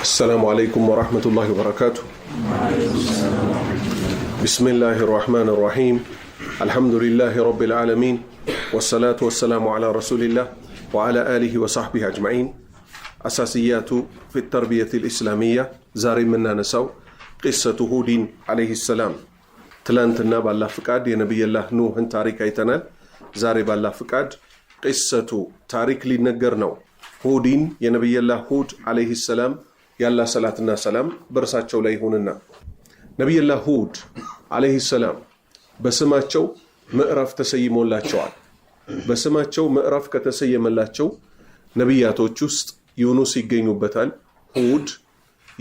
السلام عليكم ورحمة الله وبركاته. بسم الله الرحمن الرحيم. الحمد لله رب العالمين، والصلاة والسلام على رسول الله وعلى آله وصحبه أجمعين. أساسيات في التربية الإسلامية زاري منا نسو قصة هود عليه السلام. تلانتنا بالله فقاد يا نبي الله نوح تاريخ ايتنال. زاري بالله فقاد قصة تاريخ لنقرنو هودين يا نبي الله هود عليه السلام. ያላ ሰላትና ሰላም በርሳቸው ላይ ይሁንና ነብዩላህ ሁድ አለይሂ ሰላም በስማቸው ምዕራፍ ተሰይሞላቸዋል። በስማቸው ምዕራፍ ከተሰየመላቸው ነብያቶች ውስጥ ዩኑስ ይገኙበታል። ሁድ፣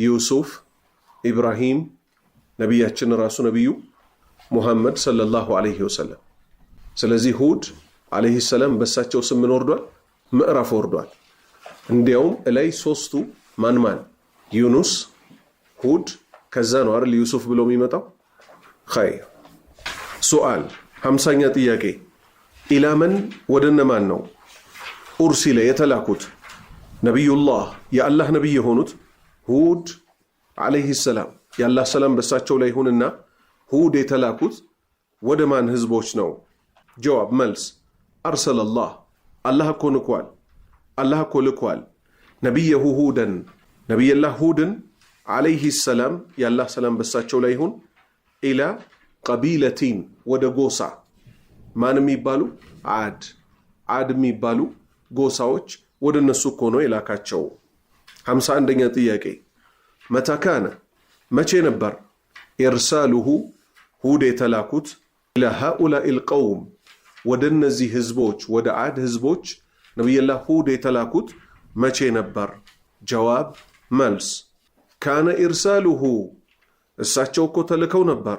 ዩሱፍ፣ ኢብራሂም፣ ነብያችን ራሱ ነብዩ ሙሐመድ ሰለላሁ ዐለይሂ ወሰለም። ስለዚህ ሁድ አለይሂ ሰላም በሳቸው ስም ወርዷል፣ ምዕራፍ ወርዷል። እንዲያውም ላይ ሶስቱ ማን ዩኑስ፣ ሁድ ከዛ ነው አይደል ዩሱፍ ብሎ የሚመጣው። ኸይር ሱአል 50ኛ ጥያቄ ኢላመን ወደነማን ነው ኡርሲለ የተላኩት ነብዩላህ የአላህ ነብይ የሆኑት ሁድ አለይሂ ሰላም የአላህ ሰላም በሳቸው ላይ ይሁንና ሁድ የተላኩት ወደ ማን ህዝቦች ነው? ጀዋብ መልስ አርሰለላህ አላህ እኮ ልኳል። አላህ እኮ ልኳል ነብየሁ ሁደን ነብዩላህ ሁድን አለይሂ ሰላም ያላህ ሰላም በሳቸው ላይ ይሁን ኢላ ቀቢለቲን ወደ ጎሳ ማን የሚባሉ አድ የሚባሉ ጎሳዎች ወደ እነሱ እኮ ነው የላካቸው። 51ኛ ጥያቄ መታካነ መቼ ነበር ኢርሳሉሁ ሁድ የተላኩት ኢላ ሃኡላኢል ቀውም ወደ እነዚህ ህዝቦች ወደ አድ ህዝቦች ነብዩላህ ሁድ የተላኩት መቼ ነበር? ጀዋብ መልስ ካነ ኢርሳሉሁ እሳቸው እኮ ተልከው ነበር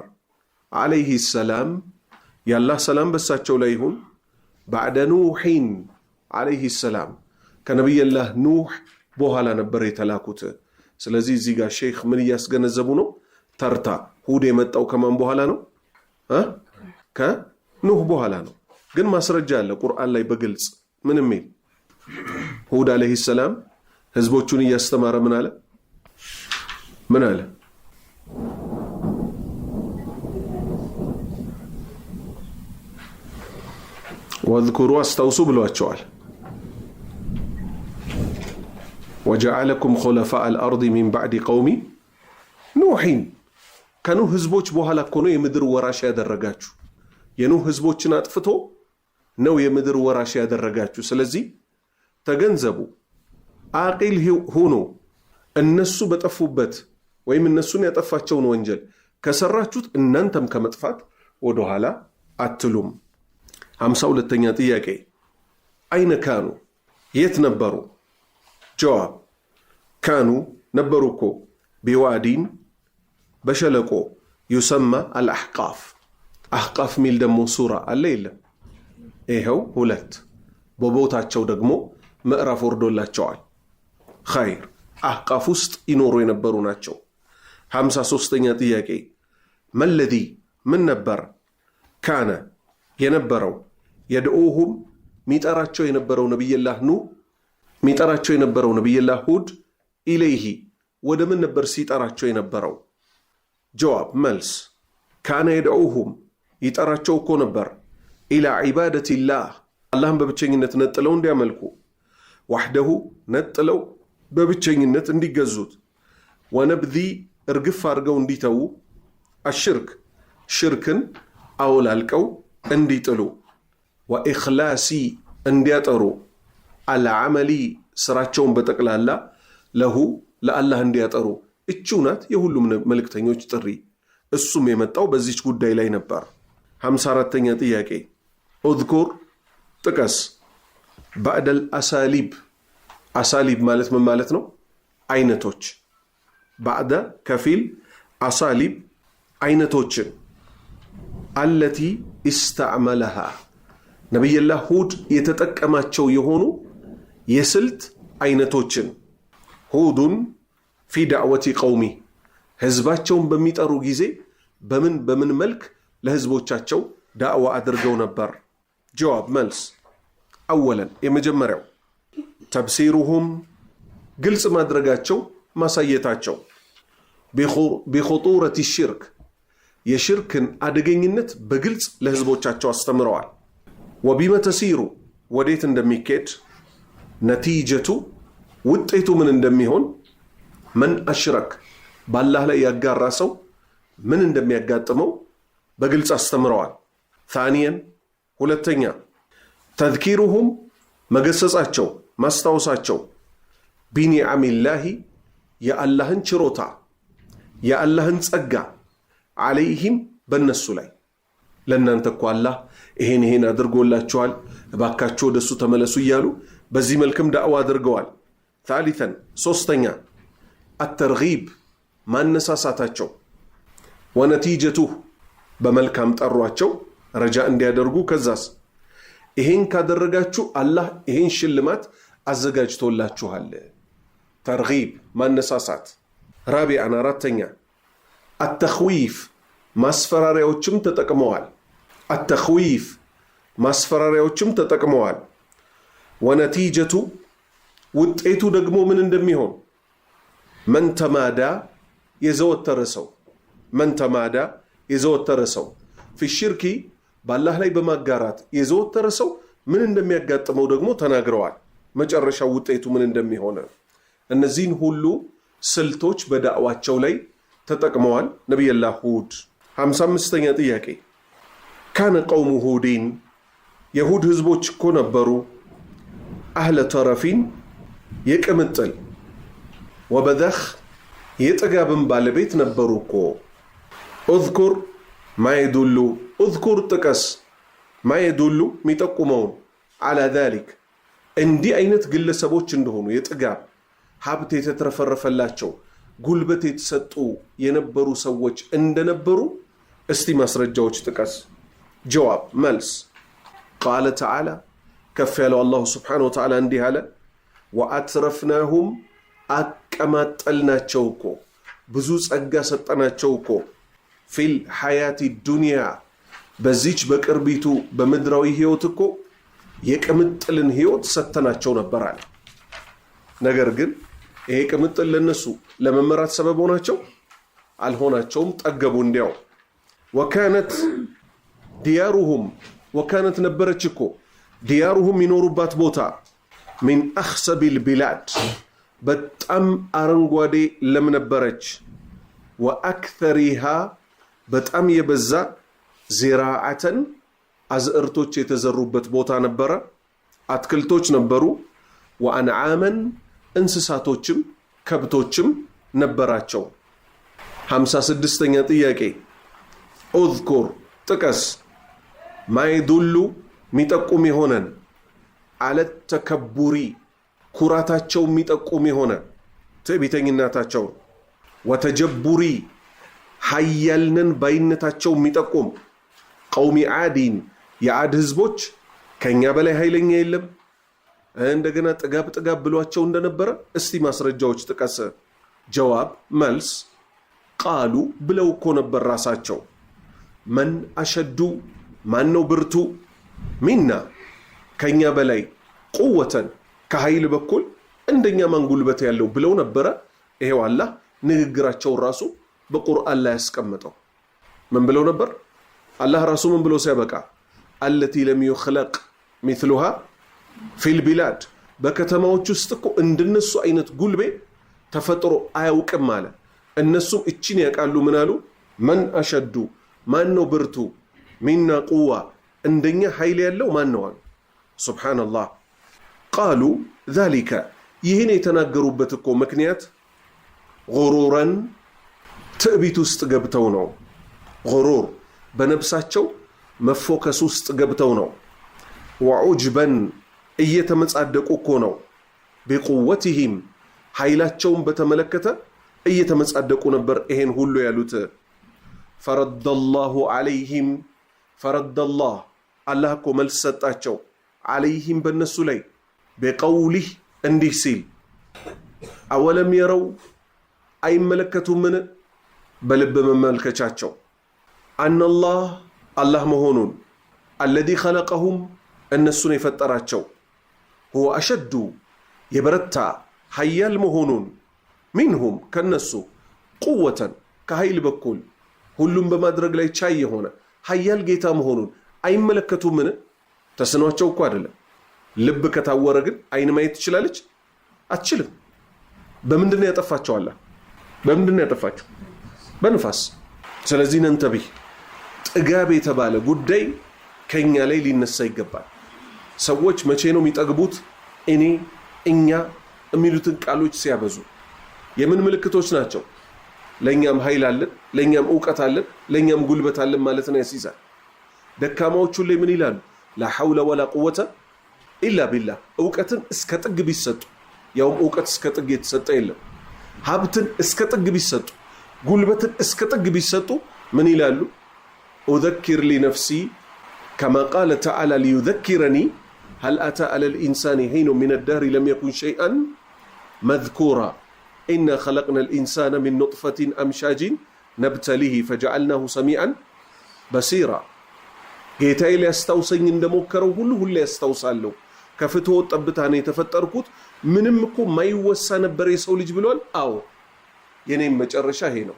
አለይሂ ሰላም ያላህ ሰላም በሳቸው ላይ ይሁን ባዕደ ኑሒን አለይሂ ሰላም ከነብዩላህ ኑህ በኋላ ነበር የተላኩት። ስለዚህ እዚህ ጋር ሼክ ምን እያስገነዘቡ ነው? ተርታ ሁድ የመጣው ከማን በኋላ ነው? ከኑህ በኋላ ነው። ግን ማስረጃ አለ ቁርአን ላይ በግልጽ ምን የሚል ሁድ አለይሂ ሰላም ህዝቦቹን እያስተማረ ምን አለ? ወዝኩሩ አስታውሱ ብሏቸዋል። ወጀዐለኩም ኹለፋአ አልአርድ ሚን ባዕድ ቀውሚ ኑሒን ከኑህ ህዝቦች በኋላ እኮ ነው የምድር ወራሽ ያደረጋችሁ። የኑህ ህዝቦችን አጥፍቶ ነው የምድር ወራሽ ያደረጋችሁ። ስለዚህ ተገንዘቡ፣ አቂል ሁኑ። እነሱ በጠፉበት ወይም እነሱን ያጠፋቸውን ወንጀል ከሰራችሁት እናንተም ከመጥፋት ወደኋላ አትሉም። 52ኛ ጥያቄ አይነ ካኑ የት ነበሩ? ጀዋብ ካኑ ነበሩ እኮ ቢዋዲን በሸለቆ ዩሰማ አልአሕቃፍ አሕቃፍ ሚል ደግሞ ሱራ አለ የለም? ይኸው 2 በቦታቸው ደግሞ ምዕራፍ ወርዶላቸዋል። ኸይር አሕቃፍ ውስጥ ይኖሩ የነበሩ ናቸው። 53ኛ ጥያቄ መለዚ ምን ነበር ካነ የነበረው የድዑሁም ሚጠራቸው የነበረው ነብዩላህ ኑህ ሚጠራቸው የነበረው ነብዩላህ ሁድ ኢለይሂ ወደ ምን ነበር ሲጠራቸው የነበረው? ጀዋብ መልስ ካነ የድዑሁም ይጠራቸው እኮ ነበር ኢላ ዒባደቲላህ አላህን በብቸኝነት ነጥለው እንዲያመልኩ ወህደሁ ነጥለው በብቸኝነት እንዲገዙት ወነብዚ እርግፍ አድርገው እንዲተዉ አሽርክ ሽርክን አውላልቀው እንዲጥሉ ወኢኽላሲ እንዲያጠሩ አልዓመሊ ስራቸውን በጠቅላላ ለሁ ለአላህ እንዲያጠሩ እቺው ናት የሁሉም መልእክተኞች ጥሪ። እሱም የመጣው በዚች ጉዳይ ላይ ነበር። 54ኛ ጥያቄ እዝኩር ጥቀስ ባዕደል አሳሊብ አሳሊብ ማለት ምን ማለት ነው? አይነቶች ባዕደ ከፊል አሳሊብ አይነቶችን አለቲ ኢስተዕመለሃ ነብዩላህ ሁድ የተጠቀማቸው የሆኑ የስልት አይነቶችን ሁዱን ፊ ዳዕወቲ ቀውሚ ህዝባቸውን በሚጠሩ ጊዜ በምን መልክ ለህዝቦቻቸው ዳዕዋ አድርገው ነበር? ጀዋብ መልስ አወለን የመጀመሪያው ተብሲሩሁም ግልጽ ማድረጋቸው ማሳየታቸው بخطورة الشرك የሽርክን አደገኝነት በግልጽ ለህዝቦቻቸው አስተምረዋል። وبما تسير ወዴት እንደሚኬድ ነቲጀቱ ውጤቱ ምን እንደሚሆን من أشرك ባላህ ላይ ያጋራ ሰው ምን እንደሚያጋጥመው በግልጽ አስተምረዋል። ثانيا ሁለተኛ ተذكيرهم መገሰጻቸው ማስታወሳቸው بنعم الله የአላህን ችሮታ የአላህን ጸጋ عليهم በእነሱ ላይ ለእናንተ እኮ አላህ ይሄን አድርጎላችኋል እባካችሁ ወደሱ ተመለሱ እያሉ በዚህ መልክም ዳዕዋ አድርገዋል። ثالثا ሶስተኛ الترغيب ማነሳሳታቸው ونتيجته በመልካም ጠሯቸው ረጃ እንዲያደርጉ ከዛስ ይሄን ካደረጋችሁ አላህ ይሄን ሽልማት አዘጋጅቶላችኋል። ተርጊብ ማነሳሳት። ራቢዓን አራተኛ التخويف ማስፈራሪያዎችም ተጠቅመዋል። التخويف ማስፈራሪያዎችም ተጠቅመዋል። ወነቲጀቱ ውጤቱ ደግሞ ምን እንደሚሆን من تمادى የዘወተረ ሰው من تمادى የዘወተረ ሰው في الشرك ባላህ ላይ በማጋራት የዘወተረ ሰው ምን እንደሚያጋጥመው ደግሞ ተናግረዋል። መጨረሻው ውጤቱ ምን እንደሚሆን እነዚህን ሁሉ ስልቶች በዳዕዋቸው ላይ ተጠቅመዋል ነብዩላህ ሁድ። 55ኛ ጥያቄ ካነ ቀውሙ ሁዲን የሁድ ህዝቦች እኮ ነበሩ አህለ ተረፊን የቅምጥል ወበደኽ የጥጋብን ባለቤት ነበሩ እኮ اذكر ما يدل اذكر ጥቀስ ما يدل የሚጠቁመውን على ذلك እንዲህ አይነት ግለሰቦች እንደሆኑ የጥጋብ ሀብት የተትረፈረፈላቸው ጉልበት የተሰጡ የነበሩ ሰዎች እንደነበሩ እስቲ ማስረጃዎች ጥቀስ። ጀዋብ መልስ ቃለ ተዓላ ከፍ ያለው አላሁ ስብሓነሁ ወተዓላ እንዲህ አለ ወአትረፍናሁም አቀማጠልናቸው እኮ ብዙ ጸጋ ሰጠናቸው እኮ ፊል ሐያቲ ዱንያ በዚች በቅርቢቱ በምድራዊ ህይወት እኮ የቅምጥልን ህይወት ሰተናቸው ነበራል። ነገር ግን ይሄ ቅምጥል ለነሱ ለመመራት ሰበብ ሆናቸው አልሆናቸውም፣ ጠገቡ። እንዲያው ወካነት ዲያሩሁም ወካነት ነበረች እኮ ዲያሩሁም ይኖሩባት ቦታ ሚን አኽሰቢል ቢላድ በጣም አረንጓዴ ለም ነበረች። ወአክተሪሃ በጣም የበዛ ዚራዓተን አዝዕርቶች የተዘሩበት ቦታ ነበረ፣ አትክልቶች ነበሩ። ወአንዓመን እንስሳቶችም ከብቶችም ነበራቸው። 56ኛ ጥያቄ اذكر ጥቀስ ማይዱሉ የሚጠቁም የሆነን አለ ተከቡሪ ኩራታቸው የሚጠቁም የሆነ ትዕቢተኝነታቸው ወተጀቡሪ ሀያልነን ባይነታቸው የሚጠቁም ቀውሚ ዓዲን የዓድ ህዝቦች ከኛ በላይ ኃይለኛ የለም እንደገና ጥጋብ ብሏቸው እንደነበረ እስቲ ማስረጃዎች ጥቀስ። ጀዋብ መልስ ቃሉ ብለው እኮ ነበር ራሳቸው መን አሸዱ ማነው ብርቱ ሚና ከኛ በላይ ቁወተን ከኃይል በኩል እንደኛ ማን ጉልበት ያለው ብለው ነበረ። ይሄው አላህ ንግግራቸው ራሱ በቁርአን ላይ ያስቀመጠው ምን ብለው ነበር? አላህ ራሱ ምን ብሎ ሲያበቃ አለቲ ለም ይخلق مثلها في البلاد በከተማዎች ውስጥ እኮ እንደነሱ አይነት ጉልቤ ተፈጥሮ አያውቅም አለ። እነሱም እቺን ያቃሉ ምን አሉ? መን አሸዱ ማን ነው ብርቱ ሚና ቁዋ እንደኛ ኃይል ያለው ማን ነው አሉ። ሱብሃንአላህ ቃሉ ذلك ይህን የተናገሩበት እኮ ምክንያት ጉሩረን ትዕቢት ውስጥ ገብተው ነው። ጉሩር በነፍሳቸው መፎከስ ውስጥ ገብተው ነው። ወዑጅበን እየተመጻደቁ እኮ ነው። ቢቁወቲሂም ኃይላቸውን በተመለከተ እየተመጻደቁ ነበር ይሄን ሁሉ ያሉት። ፈረደላሁ ዐለይሂም ፈረደላህ አላህ እኮ መልስ ሰጣቸው ዐለይሂም በነሱ ላይ በቀውሊህ እንዲህ ሲል አወለም የረው አይመለከቱምን በልብ መመልከቻቸው አነላህ አላህ መሆኑን አለዚ ኸለቀሁም እነሱን የፈጠራቸው ሁወ አሸዱ የበረታ ሀያል መሆኑን ሚንሁም ከነሱ ቁወተን ከኃይል በኩል ሁሉም በማድረግ ላይ ቻይ የሆነ ኃያል ጌታ መሆኑን አይመለከቱምን? ተስኗቸው እኮ አይደለም። ልብ ከታወረ ግን አይን ማየት ትችላለች? አትችልም። በምንድን ነው ያጠፋቸው? አላህ በምንድን ነው ያጠፋቸው? በንፋስ። ስለዚህ ነንተቢህ ጥጋብ የተባለ ጉዳይ ከኛ ላይ ሊነሳ ይገባል። ሰዎች መቼ ነው የሚጠግቡት? እኔ እኛ የሚሉትን ቃሎች ሲያበዙ። የምን ምልክቶች ናቸው? ለኛም ኃይል አለን፣ ለኛም ዕውቀት አለን፣ ለኛም ጉልበት አለን ማለት ነው ያስይዛል። ደካማዎቹ ላይ ምን ይላሉ? ላ ሐውለ ወላ ቁወተ ኢላ ቢላህ። ዕውቀትን እስከ ጥግ ቢሰጡ፣ ያውም ዕውቀት እስከ ጥግ የተሰጠ የለም። ሀብትን እስከ ጥግ ቢሰጡ፣ ጉልበትን እስከ ጥግ ቢሰጡ ምን ይላሉ? ኡዘኪር ሊነፍሲ ከማ ቃለ ተዓላ ሊዩዘኪረኒ هل أتى على الإنسان حين من الدهر لم يكن شيئا مذكورا إنا خلقنا الإنسان من نطفة أمشاج نبتليه فجعلناه سميعا بصيرا ጌታዬ ሊያስታውሰኝ እንደሞከረው ሁሉ ያስታውሳለሁ። ከፍትወ ጠብታኔ የተፈጠርኩት ምንም እኮ ማይወሳ ነበር የሰው ልጅ ብሏል። አዎ የኔም መጨረሻ ይሄ ነው።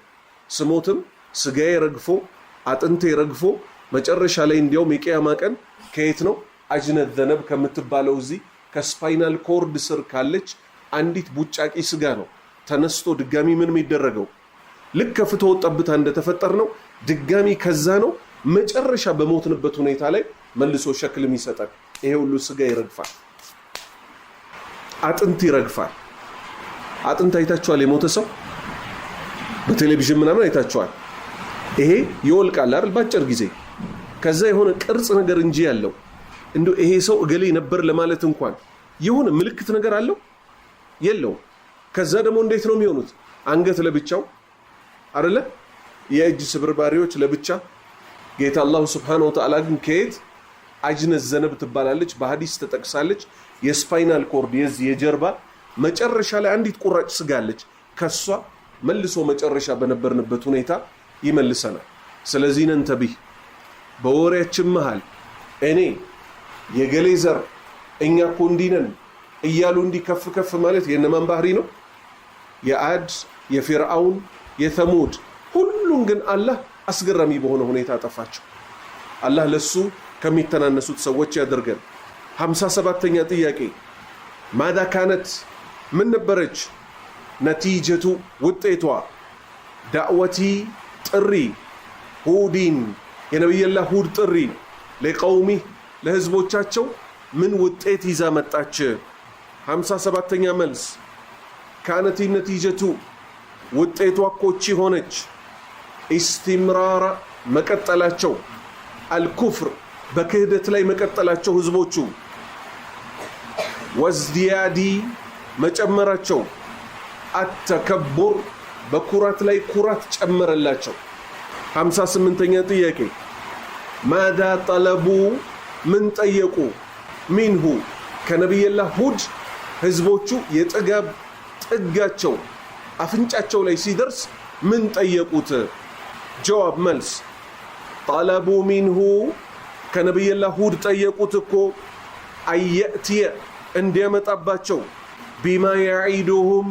ስሞትም ስጋዬ ረግፎ አጥንቴ ረግፎ መጨረሻ ላይ እንዲያውም የቂያማ ቀን ከየት ነው? አጅነት ዘነብ ከምትባለው እዚህ ከስፓይናል ኮርድ ስር ካለች አንዲት ቡጫቂ ስጋ ነው ተነስቶ ድጋሚ ምን የሚደረገው? ልክ ከፍትወ ጠብታ እንደተፈጠር ነው ድጋሚ ከዛ ነው መጨረሻ በሞትንበት ሁኔታ ላይ መልሶ ሸክልም ይሰጣል። ይሄ ሁሉ ስጋ ይረግፋል፣ አጥንት ይረግፋል። አጥንት አይታችኋል? የሞተ ሰው በቴሌቪዥን ምናምን አይታችኋል? ይሄ ይወልቃል አይደል? ባጭር ጊዜ ከዛ የሆነ ቅርጽ ነገር እንጂ ያለው እንዶ ይሄ ሰው እገሌ ነበር ለማለት እንኳን የሆነ ምልክት ነገር አለው የለው። ከዛ ደግሞ እንዴት ነው የሚሆኑት? አንገት ለብቻው አይደለ? የእጅ ስብርባሪዎች ለብቻ። ጌታ አላህ Subhanahu Wa Ta'ala ግን ከየት አጅነት ዘነብ ትባላለች፣ በሐዲስ ተጠቅሳለች። የስፓይናል ኮርድ የጀርባ መጨረሻ ላይ አንዲት ቁራጭ ስጋ አለች። ከሷ መልሶ መጨረሻ በነበርንበት ሁኔታ ይመልሰናል። ስለዚህ ነንተቢህ በወሬያችን መሃል እኔ የገሌ ዘር እኛ እኮ እንዲህ ነን እያሉ እንዲህ ከፍ ከፍ ማለት የነማን ባህሪ ነው? የአድ የፊርዓውን የተሙድ ሁሉም ግን አላህ አስገራሚ በሆነ ሁኔታ አጠፋቸው። አላህ ለሱ ከሚተናነሱት ሰዎች ያደርገን። 57ኛ ጥያቄ ማዳ ካነት ምን ነበረች? ነቲጀቱ ውጤቷ ዳዕወቲ ጥሪ ሁዲን የነብዩላህ ሁድ ጥሪ ለቀውሚ ለህዝቦቻቸው ምን ውጤት ይዛ መጣች? 57ኛ መልስ ካነት ነቲጀቱ ውጤቷ ኮቺ ሆነች ኢስቲምራራ መቀጠላቸው አልኩፍር በክህደት ላይ መቀጠላቸው ህዝቦቹ ወዝዲያዲ መጨመራቸው አተከቡር በኩራት ላይ ኩራት ጨመረላቸው። 58ኛ ጥያቄ ማዳ ጠለቡ ምን ጠየቁ? ሚንሁ ከነብዩላህ ሁድ ህዝቦቹ የጥጋብ ጥጋቸው አፍንጫቸው ላይ ሲደርስ ምን ጠየቁት? ጀዋብ መልስ ጠለቡ ሚንሁ ከነብዩላህ ሁድ ጠየቁት እኮ አየእትየ እንዲያመጣባቸው ቢማ ያዒዱሁም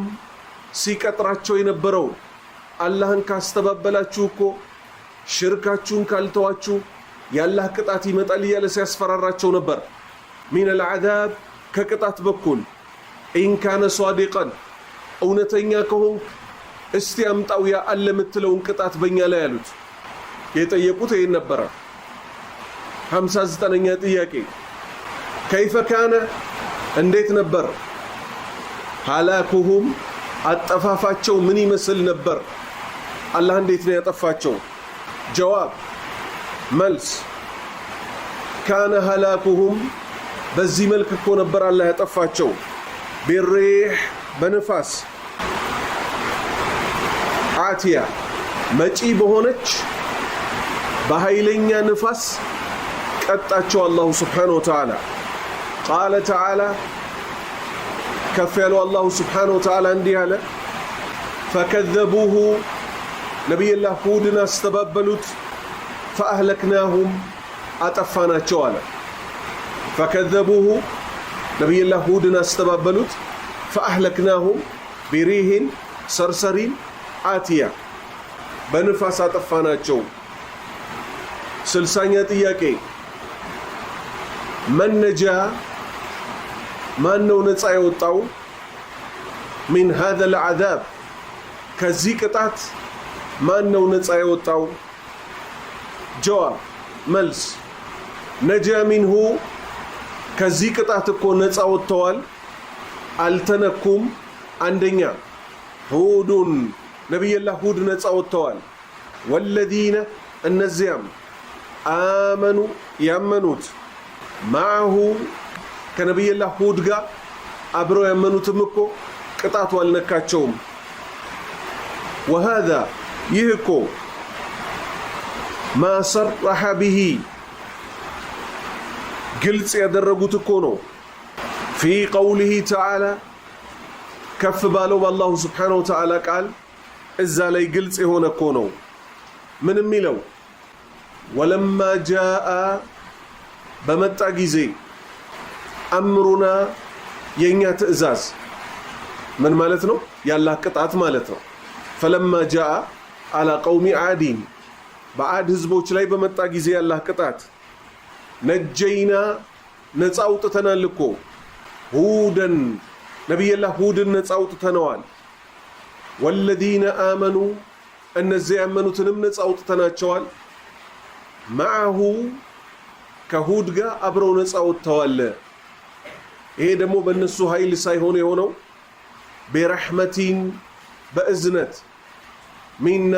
ሲቀጥራቸው የነበረው አላህን ካስተባበላችሁ እኮ ሽርካችሁን ካልተዋችሁ የአላህ ቅጣት ይመጣል እያለ ሲያስፈራራቸው ነበር። ሚን አልዓዛብ ከቅጣት በኩል ኢን ካነ ሷዲቀን እውነተኛ ከሆንክ እስቲ አምጣው ያ አለ የምትለውን ቅጣት በእኛ ላይ ያሉት የጠየቁት ይህን ነበረ። 59ኛ ጥያቄ ከይፈ ካነ እንዴት ነበር? ሃላኩሁም አጠፋፋቸው ምን ይመስል ነበር? አላህ እንዴት ነው ያጠፋቸው? ጀዋብ መልስ ካነ ሃላኩሁም በዚህ መልክ እኮ ነበር አላህ ያጠፋቸው። ቢሪህ በንፋስ አቲያ መጪ በሆነች በኃይለኛ ንፋስ ቀጣቸው አላሁ Subhanahu Wa Ta'ala። ቃለ ተዓላ ከፍ ያለው አላሁ Subhanahu Wa Ta'ala እንዲህ አለ ፈከዘቡሁ ነብዩላህ ሁድን አስተባበሉት ፈአህለክናሁም አጠፋናቸው አለ። ፈከዘቡሁ ነብዩላህ ሁድን አስተባበሉት ፈአህለክናሁም ቢሪህን ሰርሰሪን አትያ በንፋስ አጠፋናቸው። 60ኛ ጥያቄ መን ነጃ ማን ነው ነፃ የወጣው ሚን هذا العذاب ከዚህ ቅጣት ማን ነው ነፃ የወጣው? ጀዋብ መልስ ነጃ ሚንሁ ከዚህ ቅጣት እኮ ነፃ ወጥተዋል አልተነኩም። አንደኛ ሁዱን ነብዩላህ ሁድ ነፃ ወጥተዋል። ወለዲነ እነዚያም አመኑ ያመኑት ማሁ ከነብዩላህ ሁድ ጋር አብረው ያመኑትም እኮ ቅጣቱ አልነካቸውም። وهذا ይህ እኮ ما صرح به ግልጽ ያደረጉት እኮ ነው في قوله تعالى ከፍ ባለው በአላሁ ስብሓነሁ ወተዓላ ቃል እዛ ላይ ግልጽ የሆነ እኮ ነው። ምን የሚለው ወለማ ጃአ በመጣ ጊዜ አምሩና የኛ ትእዛዝ ምን ማለት ነው? ያላህ ቅጣት ማለት ነው። ፈለማ ጃአ አላ ቀውሚ ዓዲን በዓድ ህዝቦች ላይ በመጣ ጊዜ ያላህ ቅጣት ነጀይና ነፃ አውጥተናል እኮ ሁደን ነብዩላህ ሁድን ነፃ አውጥተነዋል። ወለዲነ አመኑ እነዚያ ያመኑትንም ነፃ አውጥተናቸዋል። ማሁ ከሁድ ጋር አብረው ነፃ ወጥተዋል። ይሄ ደግሞ በእነሱ ኃይል ሳይሆን የሆነው ቢረሕመቲን በእዝነት ሚና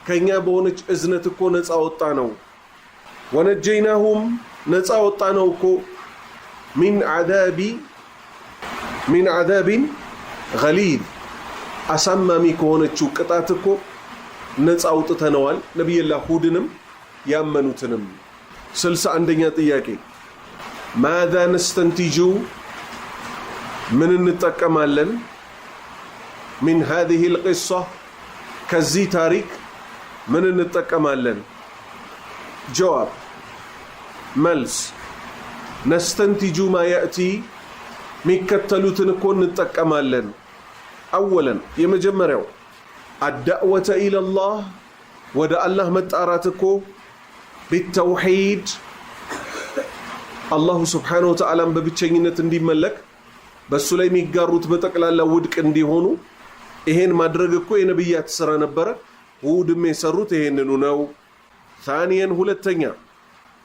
ከኛ በሆነች እዝነት እኮ ነፃ ወጣ ነው። ወነጀይናሁም ነፃ ወጣ ነው እኮ ሚን ዓዛቢን ገሊዝ አሳማሚ ከሆነችው ቅጣት እኮ ነፃ አውጥተነዋል ነብዩላህ ሁድንም ያመኑትንም። 61ኛ ጥያቄ ማዛ ነስተንቲጁ ምን እንጠቀማለን ሚን هذه القصة ከዚህ ታሪክ ምን እንጠቀማለን? ጀዋብ መልስ ነስተንቲጁ ማ ያእቲ ሚከተሉትን እኮ እንጠቀማለን። አወለን የመጀመሪያው አዳዕወተ ኢለላህ ወደ አላህ መጣራት እኮ ቢተውሂድ አላሁ ስብሓነሁ ወተዓላን በብቸኝነት እንዲመለክ በሱ ላይ የሚጋሩት በጠቅላላ ውድቅ እንዲሆኑ ይሄን ማድረግ እኮ የነብያት ስራ ነበረ። ሁድም የሰሩት ይሄንኑ ነው። ታኒየን ሁለተኛ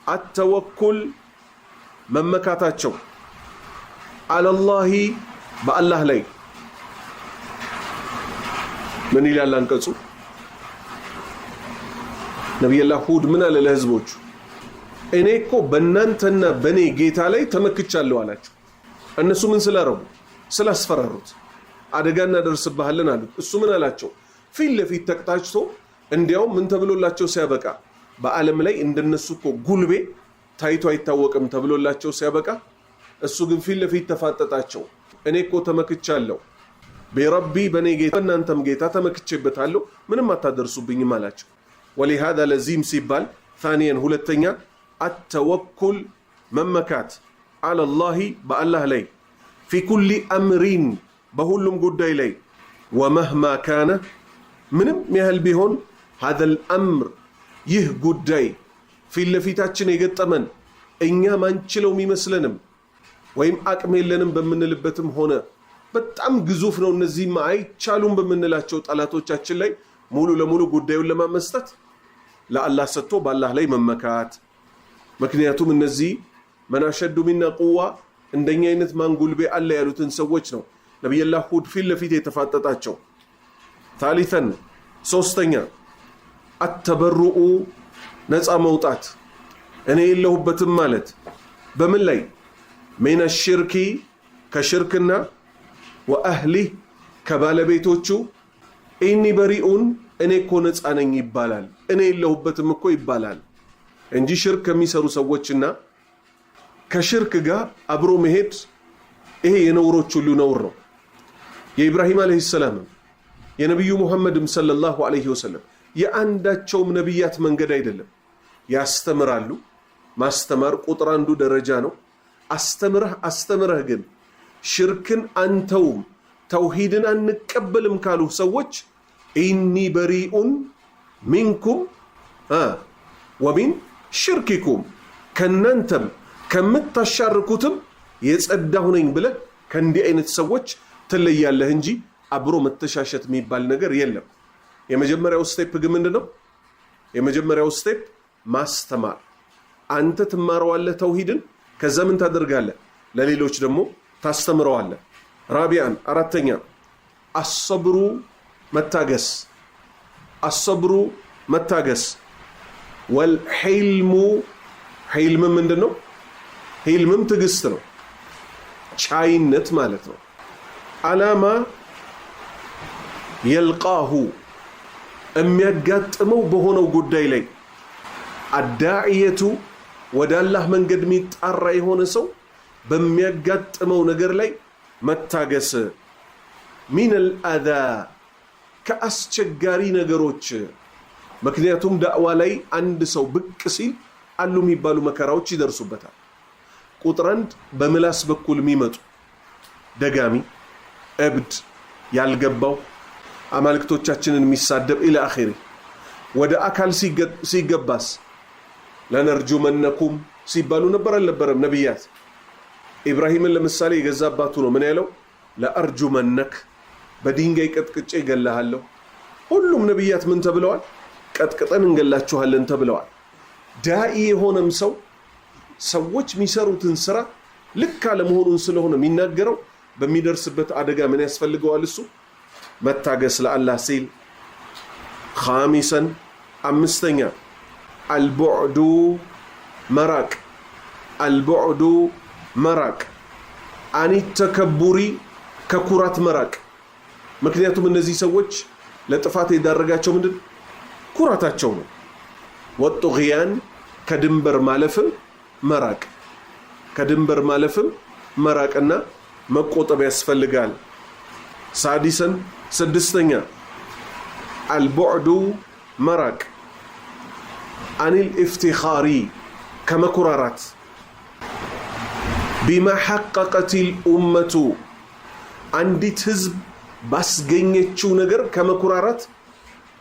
አተወኩል መመካታቸው አለላሂ በአላህ ላይ ምን ይላል አንቀጹ? ነብዩላህ ሁድ ምን አለ ለህዝቦቹ? እኔ እኮ በእናንተና በኔ ጌታ ላይ ተመክቻለሁ አላቸው። እነሱ ምን ስላረጉ? ስላስፈራሩት አደጋ እናደርስብሃለን አሉት። እሱ ምን አላቸው? ፊት ለፊት ተቅጣጭቶ እንዲያውም ምን ተብሎላቸው ሲያበቃ በዓለም ላይ እንደነሱ እኮ ጉልቤ ታይቶ አይታወቅም ተብሎላቸው ሲያበቃ እሱ ግን ፊት ለፊት ተፋጠጣቸው። እኔ እኮ ተመክቻለሁ በረቢ በኔ ጌታ በእናንተም ጌታ ተመክቼበታለሁ ምንም አታደርሱብኝም አላቸው። ወሊሃዛ ለዚህም ሲባል ታኒየን ሁለተኛ አተወኩል መመካት አለላሂ በአላህ ላይ ፊ ኩሊ አምሪን በሁሉም ጉዳይ ላይ ወመህማ ካነ ምንም ያህል ቢሆን ሀዘል አምር ይህ ጉዳይ ፊት ለፊታችን የገጠመን እኛ ማንችለው የሚመስለንም ወይም አቅም የለንም በምንልበትም ሆነ በጣም ግዙፍ ነው እነዚህ አይቻሉም በምንላቸው ጠላቶቻችን ላይ ሙሉ ለሙሉ ጉዳዩን ለማመስጠት ለአላህ ሰጥቶ በአላህ ላይ መመካት። ምክንያቱም እነዚህ መናሸዱ ሚና ቁዋ እንደኛ አይነት ማንጉልቤ አለ ያሉትን ሰዎች ነው ነብዩላህ ሁድ ፊት ለፊት የተፋጠጣቸው። ታሊተን ሶስተኛ አተበሩኡ ነፃ መውጣት እኔ የለሁበትም ማለት በምን ላይ ሚነ ሽርኪ ከሽርክና ወአህሊህ ከባለቤቶቹ ኢኒ በሪኡን እኔ እኮ ነፃ ነኝ ይባላል። እኔ የለሁበትም እኮ ይባላል እንጂ ሽርክ ከሚሰሩ ሰዎችና ከሽርክ ጋር አብሮ መሄድ ይሄ የነውሮች ሁሉ ነውር ነው። የኢብራሂም አለይሂ ሰላም የነብዩ ሙሐመድም ሰለላሁ ዐለይሂ ወሰለም የአንዳቸውም ነብያት መንገድ አይደለም። ያስተምራሉ። ማስተማር ቁጥር አንዱ ደረጃ ነው። አስተምረህ ግን ሽርክን አንተውም ተውሂድን አንቀበልም ካሉ ሰዎች ኢኒ በሪኡን ሚንኩም ወሚን ሽርኪኩም ከናንተም ከምታሻርኩትም የጸዳሁ ነኝ ብለህ ከእንዲህ አይነት ሰዎች ትለያለህ እንጂ አብሮ መተሻሸት የሚባል ነገር የለም። የመጀመሪያው ስቴፕ ግን ምንድነው? የመጀመሪያው ስቴፕ ማስተማር። አንተ ትማረዋለህ ተውሂድን፣ ከዛ ምን ታደርጋለህ? ለሌሎች ደግሞ ታስተምረዋለህ። ራቢያን አራተኛ አሰብሩ መታገስ፣ አሰብሩ መታገስ። ወልሒልሙ ሒልም ምንድነው? ሒልምም ትዕግስት ነው፣ ቻይነት ማለት ነው። አላማ የልቃሁ የሚያጋጥመው በሆነው ጉዳይ ላይ አዳዕየቱ ወደ አላህ መንገድ የሚጣራ የሆነ ሰው በሚያጋጥመው ነገር ላይ መታገስ። ሚነል አዛ ከአስቸጋሪ ነገሮች። ምክንያቱም ዳዕዋ ላይ አንድ ሰው ብቅ ሲል አሉ የሚባሉ መከራዎች ይደርሱበታል። ቁጥር አንድ በምላስ በኩል የሚመጡ ደጋሚ፣ እብድ፣ ያልገባው አማልክቶቻችንን የሚሳደብ ኢላ አኺሪ። ወደ አካል ሲገባስ ለነርጁመነኩም ሲባሉ ነበር አልነበረም? ነቢያት ኢብራሂምን ለምሳሌ የገዛ አባቱ ነው ምን ያለው? ለአርጁመነክ በድንጋይ ቀጥቅጬ እገላሃለሁ። ሁሉም ነቢያት ምን ተብለዋል? ቀጥቅጠን እንገላችኋለን ተብለዋል። ዳኢ የሆነም ሰው ሰዎች የሚሰሩትን ስራ ልክ አለመሆኑን ስለሆነ የሚናገረው በሚደርስበት አደጋ ምን ያስፈልገዋል? እሱ መታገስ ለአላህ ሲል። ኻሚሰን አምስተኛ አልቡዕዱ መራቅ፣ አልቡዕዱ መራቅ፣ አኒ ተከቡሪ ከኩራት መራቅ። ምክንያቱም እነዚህ ሰዎች ለጥፋት የዳረጋቸው ምንድን? ኩራታቸው ነው። ወጡግያን ከድንበር ማለፍም መራቅ፣ ከድንበር ማለፍም መራቅና መቆጠብ ያስፈልጋል። ሳዲሰን ስድስተኛ አልቡዕዱ መራቅ አኒል ኢፍቲኻሪ ከመኩራራት ቢማ ሐቀቀቲል ኡመቱ አንዲት ህዝብ ባስገኘችው ነገር ከመኩራራት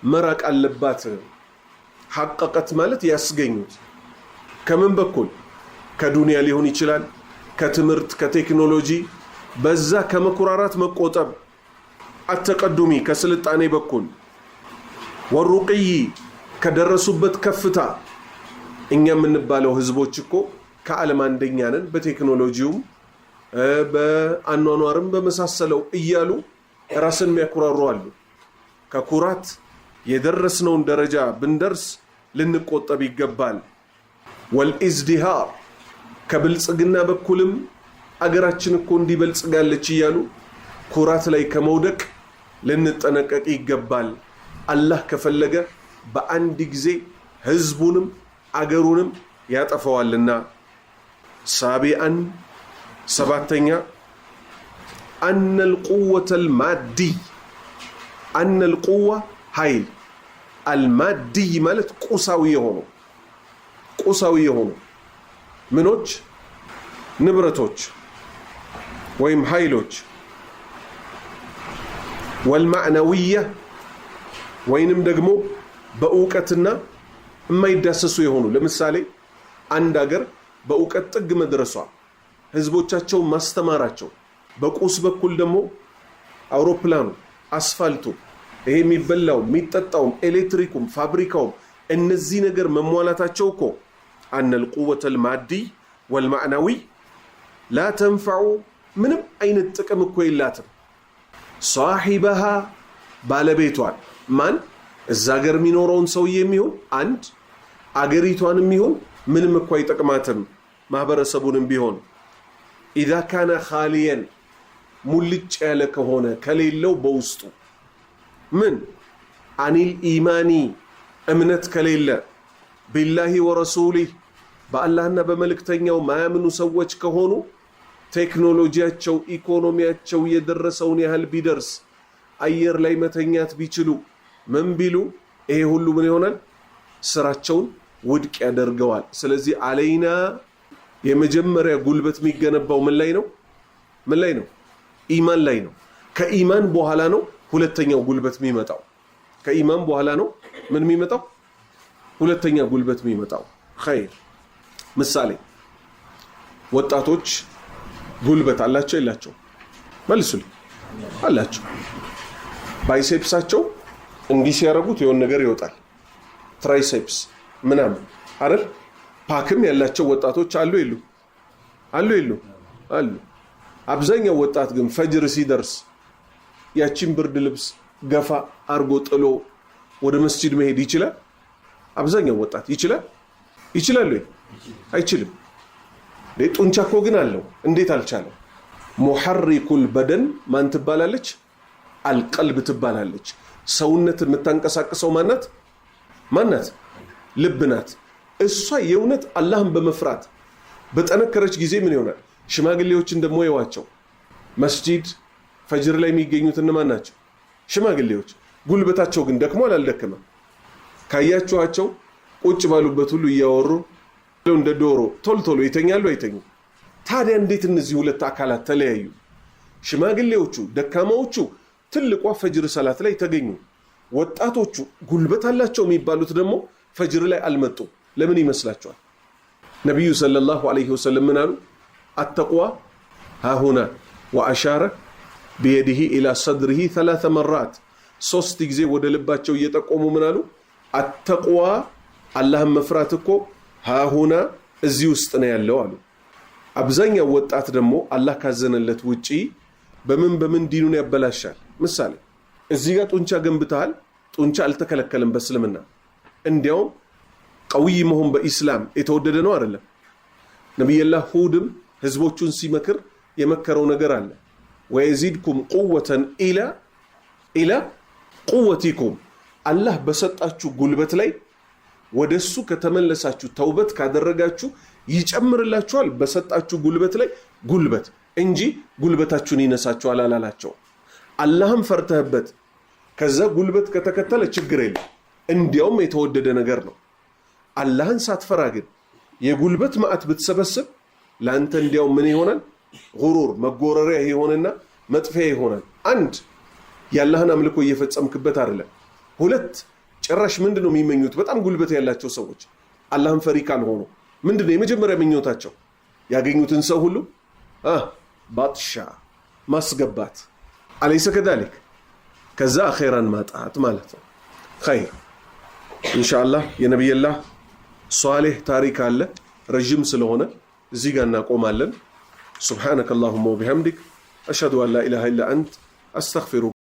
መራቅ አለባት። ሐቀቀት ማለት ያስገኙት ከምን በኩል? ከዱንያ ሊሆን ይችላል፣ ከትምህርት፣ ከቴክኖሎጂ። በዛ ከመኩራራት መቆጠብ። አተቀዱሚ ከስልጣኔ በኩል ወሩቅይ ከደረሱበት ከፍታ። እኛ የምንባለው ህዝቦች እኮ ከዓለም አንደኛ ነን በቴክኖሎጂውም በአኗኗርም በመሳሰለው እያሉ ራስን የሚያኩራሩ አሉ። ከኩራት የደረስነውን ደረጃ ብንደርስ ልንቆጠብ ይገባል። ወልኢዝዲሃር ከብልጽግና በኩልም አገራችን እኮ እንዲበልጽጋለች እያሉ ኩራት ላይ ከመውደቅ ልንጠነቀቅ ይገባል። አላህ ከፈለገ በአንድ ጊዜ ህዝቡንም አገሩንም ያጠፋዋልና። ሳቢአን ሰባተኛ አነል ቁወተል ማዲ አነል ቁዋ ኃይል አልማዲ ማለት ቁሳዊ የሆኑ ምኖች ንብረቶች ወይም ኃይሎች። ወልማዕናዊያ ወይንም ደግሞ በእውቀትና የማይዳሰሱ የሆኑ። ለምሳሌ አንድ አገር በእውቀት ጥግ መድረሷ፣ ህዝቦቻቸውን ማስተማራቸው፣ በቁስ በኩል ደግሞ አውሮፕላኑ፣ አስፋልቱ፣ ይሄ የሚበላው የሚጠጣውም፣ ኤሌክትሪኩም፣ ፋብሪካውም እነዚህ ነገር መሟላታቸው እኮ አነል ቁወተል ማዲ ወልማዕናዊ ላ ተንፈዑ ምንም አይነት ጥቅም እኮ የላትም። ሷሂበሃ ባለቤቷን ማን? እዛ ሀገር የሚኖረውን ሰውዬ የሚሆን አንድ አገሪቷን የሚሆን ምንም እኮ አይጠቅማትም። ማህበረሰቡንም ቢሆን ኢዛ ካነ ኻሊየን ሙልጭ ያለ ከሆነ ከሌለው በውስጡ ምን አኒል ኢማኒ እምነት ከሌለ ቢላሂ ወረሱሊህ በአላህና በመልእክተኛው ማያምኑ ሰዎች ከሆኑ ቴክኖሎጂያቸው ኢኮኖሚያቸው የደረሰውን ያህል ቢደርስ አየር ላይ መተኛት ቢችሉ ምን ቢሉ ይሄ ሁሉ ምን ይሆናል? ስራቸውን ውድቅ ያደርገዋል። ስለዚህ አለይና የመጀመሪያ ጉልበት የሚገነባው ምን ላይ ነው? ኢማን ላይ ነው። ከኢማን በኋላ ነው ሁለተኛው ጉልበት የሚመጣው። ከኢማን በኋላ ነው ምን የሚመጣው? ሁለተኛ ጉልበት የሚመጣው። ኸይር ምሳሌ ወጣቶች ጉልበት አላቸው የላቸው? መልሱልኝ። አላቸው። ባይሴፕሳቸው እንዲህ ሲያረጉት የሆነ ነገር ይወጣል። ትራይሴፕስ ምናምን አይደል? ፓክም ያላቸው ወጣቶች አሉ የሉ? አሉ የሉ? አሉ። አብዛኛው ወጣት ግን ፈጅር ሲደርስ ያቺን ብርድ ልብስ ገፋ አርጎ ጥሎ ወደ መስጂድ መሄድ ይችላል? አብዛኛው ወጣት ይችላል? ይችላል ወይ? አይችልም። ጡንቻ እኮ ግን አለው። እንዴት አልቻለም? ሙሐሪኩል በደን ማን ትባላለች? አልቀልብ ትባላለች። ሰውነት የምታንቀሳቅሰው ማናት? ማናት? ልብ ናት። እሷ የእውነት አላህን በመፍራት በጠነከረች ጊዜ ምን ይሆናል? ሽማግሌዎችን ደግሞ የዋቸው መስጂድ ፈጅር ላይ የሚገኙት እነማን ናቸው? ሽማግሌዎች። ጉልበታቸው ግን ደክሟል አልደከመም? ካያችኋቸው ቁጭ ባሉበት ሁሉ እያወሩ እንደ ዶሮ ቶሎ ይተኛሉ አይተኙ? ታዲያ እንዴት እነዚህ ሁለት አካላት ተለያዩ? ሽማግሌዎቹ ደካማዎቹ ትልቋ ፈጅር ሰላት ላይ ተገኙ። ወጣቶቹ ጉልበት አላቸው የሚባሉት ደግሞ ፈጅር ላይ አልመጡም። ለምን ይመስላችኋል? ነቢዩ ሰለላሁ ዐለይሂ ወሰለም ምን አሉ? አተቅዋ ሃሁና ወአሻረ ቢየዲሂ ኢላ ሰድሪሂ 3 መራት። 3 ጊዜ ወደ ልባቸው እየጠቆሙ ምን አሉ? አተቅዋ አላህን መፍራት እኮ ሃሁና እዚህ ውስጥ ነው ያለው አሉ። አብዛኛው ወጣት ደግሞ አላህ ካዘነለት ውጪ በምን ዲኑን ያበላሻል። ምሳሌ እዚህ ጋር ጡንቻ ገንብተሃል። ጡንቻ አልተከለከለም በእስልምና። እንዲያውም ቀውይ መሆን በኢስላም የተወደደ ነው አይደለም? ነቢዩላህ ሁድም ህዝቦቹን ሲመክር የመከረው ነገር አለ። ወየዚድኩም ቁወተን ኢላ ቁወቲኩም፣ አላህ በሰጣችሁ ጉልበት ላይ ወደሱ ከተመለሳችሁ ተውበት ካደረጋችሁ ይጨምርላችኋል። በሰጣችሁ ጉልበት ላይ ጉልበት እንጂ ጉልበታችሁን ይነሳችኋል አላላቸው። አላህም ፈርተህበት ከዛ ጉልበት ከተከተለ ችግር የለም፣ እንዲያውም የተወደደ ነገር ነው። አላህን ሳትፈራ ግን የጉልበት ማዕት ብትሰበስብ ለአንተ እንዲያውም ምን ይሆናል? ጉሩር መጎረሪያ ይሆንና መጥፊያ ይሆናል። አንድ የአላህን አምልኮ እየፈጸምክበት አይደለም። ሁለት ጭራሽ ምንድነው የሚመኙት? በጣም ጉልበት ያላቸው ሰዎች አላህን ፈሪ ካልሆኑ ምንድነው የመጀመሪያ ምኞታቸው? ያገኙትን ሰው ሁሉ ባጥሻ ማስገባት። አለይሰ ከዛሊክ? ከዛ አኺራን ማጣት ማለት ነው። ኸይር ኢንሻአላህ የነብዩላህ ሷሊህ ታሪክ አለ፣ ረጅም ስለሆነ እዚህ ጋር እናቆማለን። ሱብሃነከ አላሁመ ወቢሐምዲክ አሽሀዱ አን ላ ኢላሃ ኢላ አንተ አስተግፊሩከ